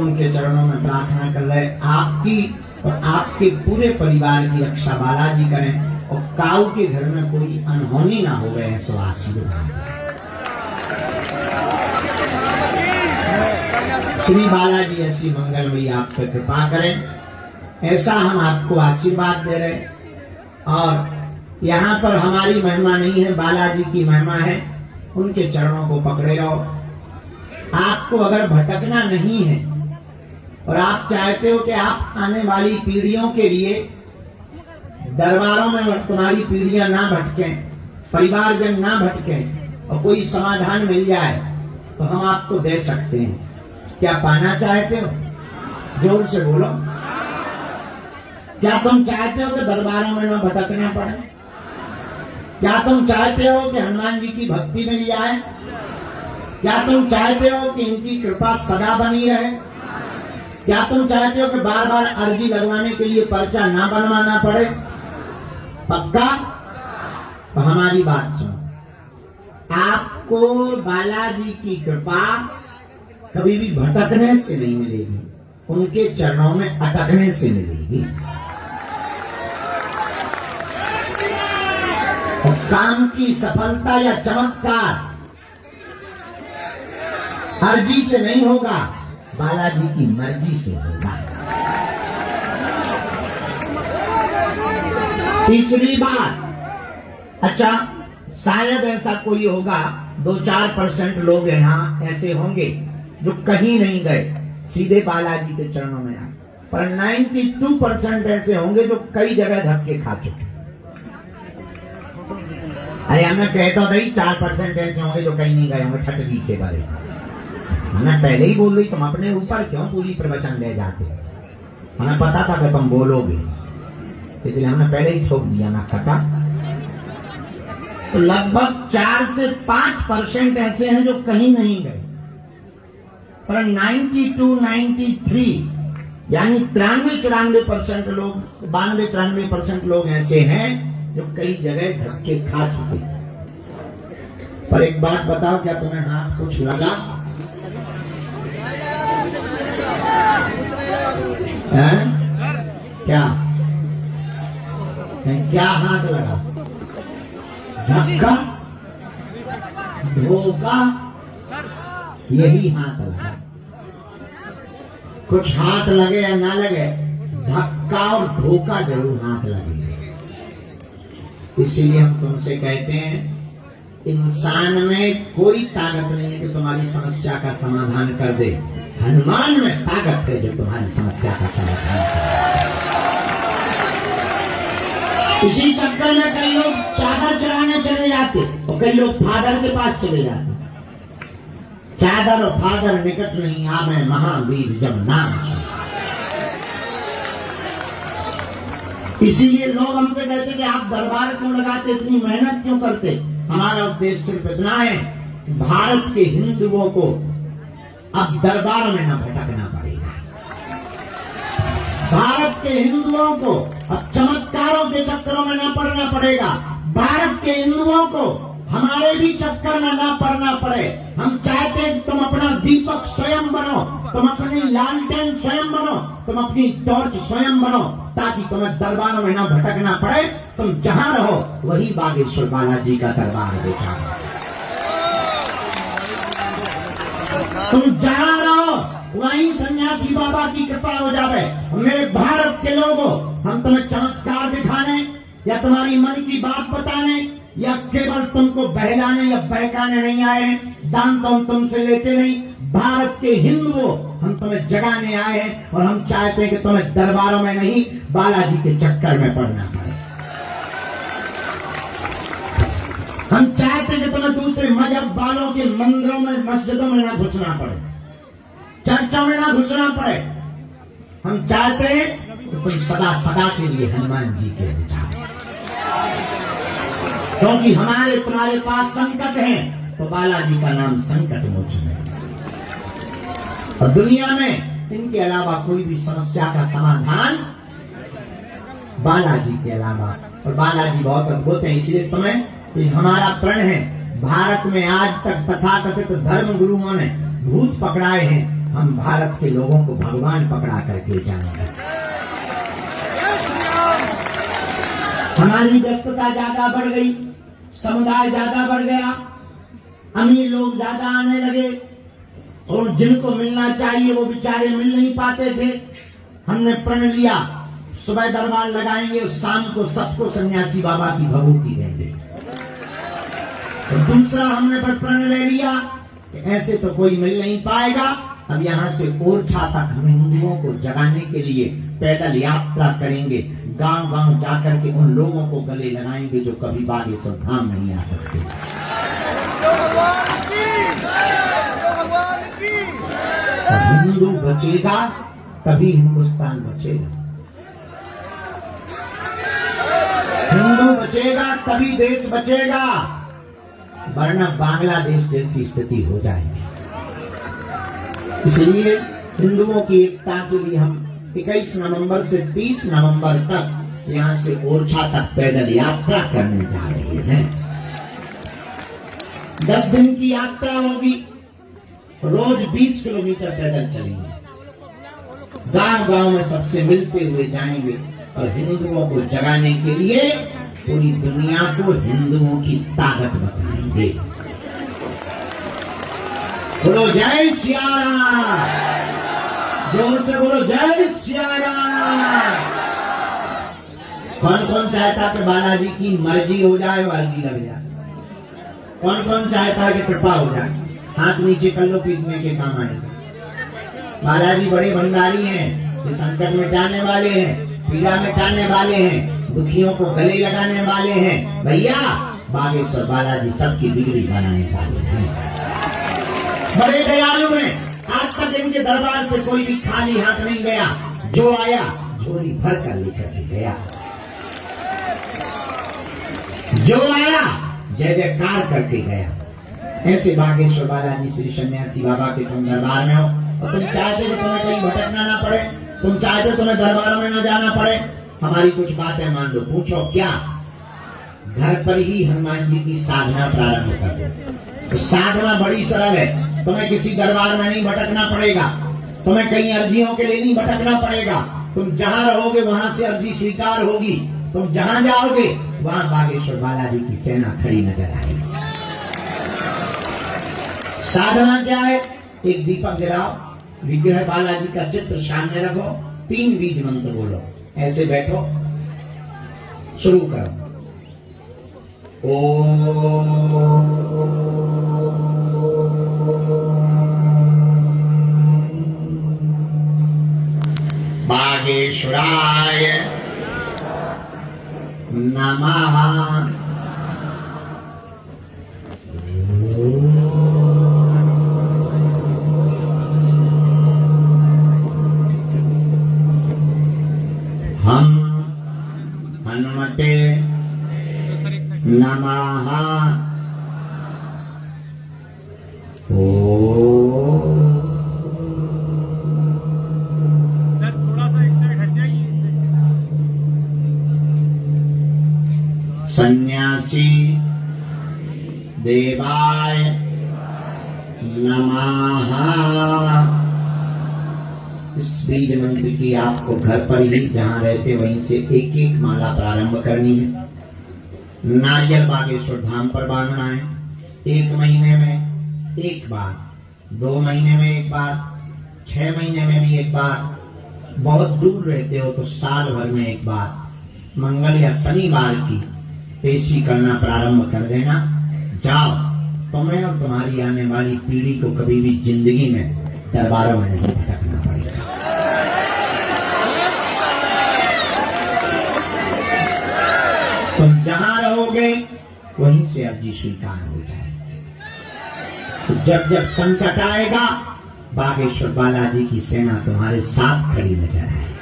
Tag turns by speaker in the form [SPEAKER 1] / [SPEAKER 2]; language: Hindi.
[SPEAKER 1] उनके चरणों में प्रार्थना कर रहे आपकी और आपके पूरे परिवार की रक्षा बालाजी करें और काऊ के घर में कोई अनहोनी ना हो गए ऐसा आशीर्वाद। श्री बालाजी ऐसी मंगलमयी आप पर कृपा करें, ऐसा हम आपको आशीर्वाद दे रहे। और यहाँ पर हमारी महिमा नहीं है, बालाजी की महिमा है। उनके चरणों को पकड़े रहो। आपको अगर भटकना नहीं है और आप चाहते हो कि आप आने वाली पीढ़ियों के लिए दरबारों में तुम्हारी पीढ़ियां ना भटकें, परिवारजन ना भटकें और कोई समाधान मिल जाए, तो हम आपको दे सकते हैं। क्या पाना चाहते हो? जोर से बोलो। क्या तुम चाहते हो कि दरबारों में न भटकना पड़े? क्या तुम चाहते हो कि हनुमान जी की भक्ति मिल जाए? क्या तुम चाहते हो कि इनकी कृपा सदा बनी रहे? क्या तुम चाहते हो कि बार बार अर्जी लगवाने के लिए पर्चा ना बनवाना पड़े? पक्का? तो हमारी बात सुनो। आपको बालाजी की कृपा कभी भी भटकने से नहीं मिलेगी, उनके चरणों में अटकने से मिलेगी। और काम की सफलता या चमत्कार अर्जी से नहीं होगा, बालाजी की मर्जी से होगा। तीसरी बात, अच्छा शायद ऐसा कोई होगा, 2-4% लोग यहाँ ऐसे होंगे जो कहीं नहीं गए, सीधे बालाजी के चरणों में आए, पर 92% ऐसे होंगे जो कई जगह धक्के खा चुके। अरे हमें कहता था 4% ऐसे होंगे जो कहीं नहीं गए होंगे ठटगी के बारे में। हमें पहले ही बोल दी, तुम अपने ऊपर क्यों पूरी प्रवचन ले जाते? हमें पता था कि तुम बोलोगे, इसलिए हमने पहले ही ठोक दिया ना खटा। तो लगभग 4 से 5% ऐसे हैं जो कहीं नहीं गए, पर 92-93 यानी 93-94% लोग, 92-93% लोग ऐसे हैं जो कई जगह धक्के खा चुके। पर एक बात बताओ, क्या तुम्हें हाथ कुछ लगा? क्या क्या हाथ लगा? धक्का, धोखा, यही हाथ लगा। कुछ हाथ लगे या ना लगे, धक्का और धोखा जरूर हाथ लगे। इसीलिए हम तुमसे कहते हैं, इंसान में कोई ताकत नहीं है कि तुम्हारी समस्या का समाधान कर दे, हनुमान में ताकत है जो तुम्हारी समस्या का समाधान करे। इसी चक्कर में कई लोग चादर चढ़ाने चले जाते और कई लोग फादर के पास चले जाते। चादर और फादर निकट नहीं आवे, महावीर जब नाम सुना। इसीलिए लोग हमसे कहते कि आप दरबार क्यों लगाते, इतनी मेहनत क्यों करते? हमारा उद्देश्य सिर्फ इतना है कि भारत के हिंदुओं को अब दरबार में न भटकना पड़ेगा। भारत के हिंदुओं को अब चमत्कारों के चक्करों में न पड़ना पड़ेगा। भारत के हिंदुओं को हमारे भी चक्कर में न पड़ना पड़े। हम चाहते हैं तुम अपना दीपक स्वयं बनो, तुम अपनी लालटेन स्वयं बनो, तुम अपनी टॉर्च स्वयं बनो, ताकि तुम्हें दरबारों में न भटकना पड़े। तुम जहां रहो वही बागेश्वर बालाजी का दरबार देखा। तुम जहां रहो वहीं सन्यासी बाबा की कृपा हो जावे। मेरे भारत के लोगों, हम तुम्हें चमत्कार दिखाने या तुम्हारी मन की बात बताने या केवल तुमको बहलाने या बहकाने नहीं आए। दान तो हम तुमसे लेते नहीं। भारत के हिंदुओं, हम तुम्हें जगाने आए हैं और हम चाहते हैं कि तुम्हें दरबारों में नहीं, बालाजी के चक्कर में पड़ना पड़े। हम चाहते हैं कि तुम्हें दूसरे मजहब वालों के मंदिरों में, मस्जिदों में ना घुसना पड़े, चर्चों में ना घुसना पड़े। हम चाहते हैं कि तुम सदा सदा के लिए हनुमान जी के विचार, क्योंकि हमारे तुम्हारे पास संकट है तो बालाजी का नाम संकट मोचन है। और दुनिया में इनके अलावा कोई भी समस्या का समाधान बालाजी के अलावा, और बालाजी बहुत अद्भुत है। इसलिए तुम्हें हमारा प्रण है, भारत में आज तक तथाकथित धर्म गुरुओं ने भूत पकड़ाए हैं, हम भारत के लोगों को भगवान पकड़ा करके जाएंगे। हमारी व्यस्तता ज्यादा बढ़ गई, समुदाय ज्यादा बढ़ गया, अमीर लोग ज्यादा आने लगे और जिनको मिलना चाहिए वो बेचारे मिल नहीं पाते थे। हमने प्रण लिया सुबह दरबार लगाएंगे और शाम को सबको सन्यासी बाबा की भभूति देंगे। तो दूसरा हमने प्रण ले लिया कि ऐसे तो कोई मिल नहीं पाएगा, अब यहाँ से ओरछा तक हम हिंदुओं को जगाने के लिए पैदल यात्रा करेंगे, गांव गांव जाकर के उन लोगों को गले लगाएंगे जो कभी बागेश्वर धाम नहीं आ सकते। हिंदू बचेगा तभी हिंदुस्तान बचेगा, हिंदू बचेगा तभी देश बचेगा, वरना बांग्लादेश जैसी स्थिति हो जाएगी। इसलिए हिंदुओं की एकता के लिए हम 21 नवंबर से 30 नवंबर तक यहाँ से ओरछा तक पैदल यात्रा करने जा रहे हैं। 10 दिन की यात्रा होगी, रोज 20 किलोमीटर पैदल चलेंगे, गांव गांव में सबसे मिलते हुए जाएंगे और हिंदुओं को जगाने के लिए पूरी दुनिया को हिंदुओं की ताकत बताएंगे। बोलो जय सिया राम, जोर से बोलो जय सिया राम। कौन कौन चाहता है कि बालाजी की मर्जी हो जाए, अर्जी लग जाए? कौन कौन चाहता है कि कृपा हो जाए? हाथ नीचे कर लो, पीटने के काम आएगा। बालाजी बड़े भंडारी हैं, ये संकट मिटाने वाले हैं, पीड़ा मिटाने वाले हैं, दुखियों को गले लगाने वाले हैं। भैया बागेश्वर बालाजी सबकी बिगड़ी बनाने वाले हैं, बड़े दयालु हैं। आज तक इनके दरबार से कोई भी खाली हाथ नहीं गया, जो आया झोली भर कर लेकर के गया, जो आया जय जयकार करके गया। ऐसे बागेश्वर बालाजी श्री सन्यासी बाबा के तुम दरबार में हो और तुम चाहते हो तुम्हें कहीं भटकना ना पड़े, तुम चाहते हो तुम्हें दरबारों में न जाना पड़े, हमारी कुछ बातें मान लो। पूछो क्या? घर पर ही हनुमान जी की साधना प्रारंभ कर दो। तो साधना बड़ी सरल है, तुम्हें किसी दरबार में नहीं भटकना पड़ेगा, तुम्हें कहीं अर्जियों के लिए नहीं भटकना पड़ेगा। तुम जहां रहोगे वहां से अर्जी स्वीकार होगी, तुम जहां जाओगे वहां बागेश्वर बालाजी की सेना खड़ी नजर आएगी। साधना क्या है? एक दीपक जलाओ, विग्रह बालाजी का चित्र सामने रखो, 3 बीज मंत्र बोलो, ऐसे बैठो, शुरू करो। बागेश्वराय नमः। हम हनुमते नमः।
[SPEAKER 2] सर थोड़ा सा एक साइड हट जाइए।
[SPEAKER 1] सन्यासी देवाय नमः। इस बीज मंत्र की आपको घर पर ही जहां रहते वहीं से एक एक माला प्रारंभ करनी है। नारियल बागेश्वर धाम पर बांधना है। 1 महीने में एक बार, 2 महीने में एक बार, 6 महीने में भी एक बार, बहुत दूर रहते हो तो साल भर में एक बार, मंगल या शनिवार की पेशी करना प्रारंभ कर देना। जाओ, तुम्हें और तुम्हारी आने वाली पीढ़ी को कभी भी जिंदगी में दरबारों में नहीं भटकना पड़ेगा। तुम जहां रहोगे वहीं से अर्जी स्वीकार हो जाएगी। तो जब जब संकट आएगा बागेश्वर बालाजी की सेना तुम्हारे साथ खड़ी नजर आएगी।